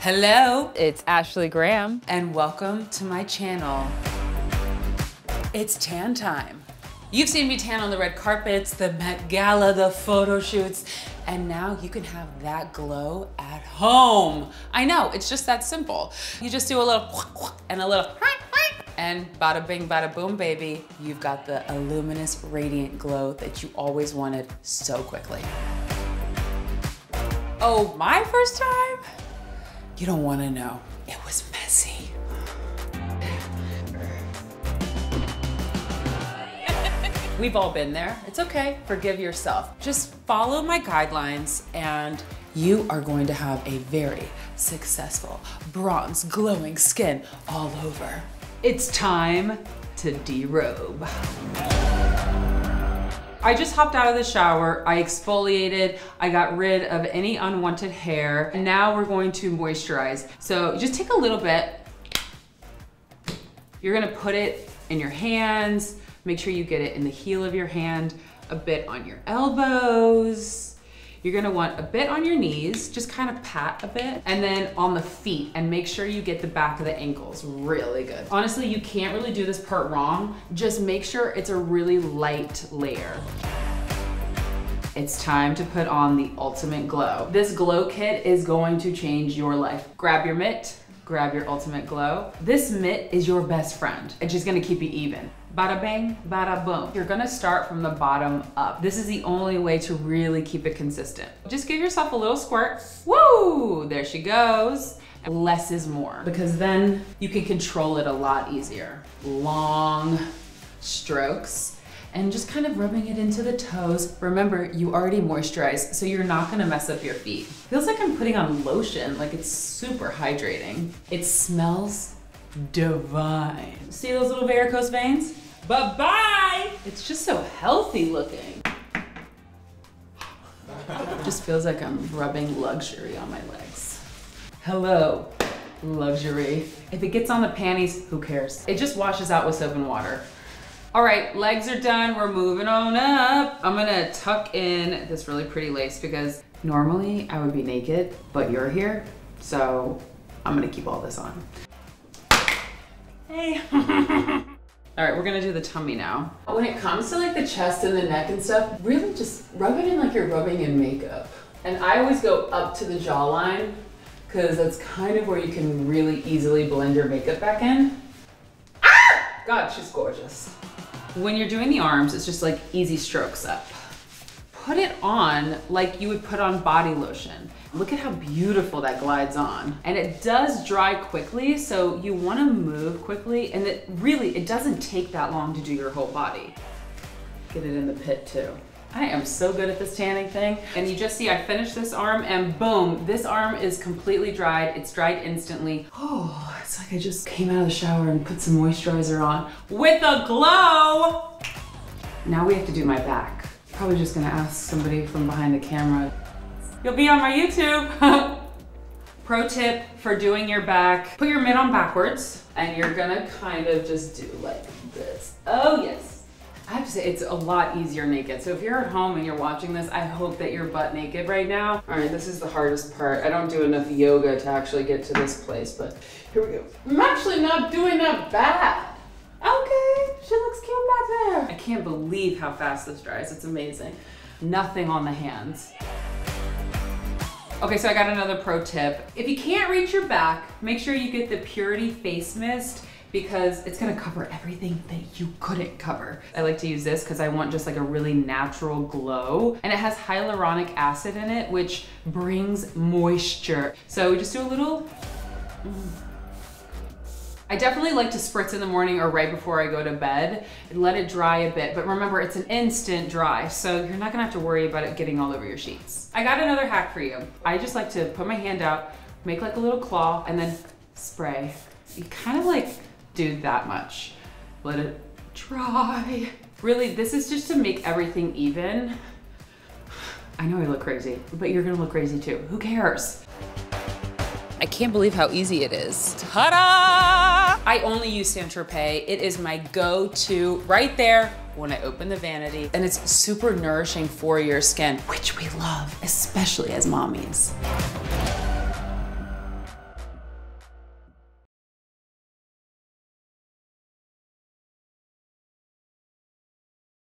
Hello, It's Ashley Graham. and welcome to my channel. It's tan time. You've seen me tan on the red carpets, the Met Gala, the photo shoots, and now you can have that glow at home. I know, it's just that simple. You just do a little and a little and bada bing, bada boom, baby. You've got the luminous, radiant glow that you always wanted so quickly. Oh, my first time? You don't want to know. It was messy. We've all been there. It's okay. Forgive yourself. Just follow my guidelines and you are going to have a very successful, bronze, glowing skin all over. It's time to derobe. I just hopped out of the shower, I exfoliated, I got rid of any unwanted hair, and now we're going to moisturize. So just take a little bit, you're gonna put it in your hands, make sure you get it in the heel of your hand, a bit on your elbows. You're gonna want a bit on your knees, just kind of pat a bit, and then on the feet, and make sure you get the back of the ankles really good. Honestly, you can't really do this part wrong. Just make sure it's a really light layer. It's time to put on the ultimate glow. This glow kit is going to change your life. Grab your mitt, grab your ultimate glow. This mitt is your best friend, and she's gonna keep you even. Bada bang, bada boom. You're gonna start from the bottom up. This is the only way to really keep it consistent. Just give yourself a little squirt. Woo, there she goes. Less is more, because then you can control it a lot easier. Long strokes, and just kind of rubbing it into the toes. Remember, you already moisturized, so you're not gonna mess up your feet. Feels like I'm putting on lotion, like it's super hydrating. It smells divine. See those little varicose veins? Bye-bye! It's just so healthy looking. Just feels like I'm rubbing luxury on my legs. Hello, luxury. If it gets on the panties, who cares? It just washes out with soap and water. All right, legs are done, we're moving on up. I'm gonna tuck in this really pretty lace because normally I would be naked, but you're here, so I'm gonna keep all this on. Hey. All right, we're gonna do the tummy now. When it comes to like the chest and the neck and stuff, really just rub it in like you're rubbing in makeup. And I always go up to the jawline because that's kind of where you can really easily blend your makeup back in. Ah! God, she's gorgeous. When you're doing the arms, it's just like easy strokes up. Put it on like you would put on body lotion. Look at how beautiful that glides on. And it does dry quickly, so you wanna move quickly, and it doesn't take that long to do your whole body. Get it in the pit too. I am so good at this tanning thing. And you just see I finished this arm and boom, this arm is completely dried. It's dried instantly. Oh, it's like I just came out of the shower and put some moisturizer on with a glow. Now we have to do my back. Probably just gonna ask somebody from behind the camera. You'll be on my YouTube. Pro tip for doing your back, put your mitt on backwards and you're gonna kind of just do like this. Oh yes. I have to say, it's a lot easier naked. So if you're at home and you're watching this, I hope that you're butt naked right now. All right, this is the hardest part. I don't do enough yoga to actually get to this place, but here we go. I'm actually not doing that bad. Okay, she looks cute back there. I can't believe how fast this dries. It's amazing. Nothing on the hands. Okay, so I got another pro tip. If you can't reach your back, make sure you get the Purity Face Mist because it's gonna cover everything that you couldn't cover. I like to use this because I want just like a really natural glow. And it has hyaluronic acid in it, which brings moisture. So we just do a little, I definitely like to spritz in the morning or right before I go to bed and let it dry a bit. But remember, it's an instant dry, so you're not gonna have to worry about it getting all over your sheets. I got another hack for you. I just like to put my hand out, make like a little claw, and then spray. You kind of like do that much. Let it dry. Really, this is just to make everything even. I know I look crazy, but you're gonna look crazy too. Who cares? I can't believe how easy it is. Ta-da! I only use St.Tropez. It is my go-to right there when I open the vanity. And it's super nourishing for your skin, which we love, especially as mommies.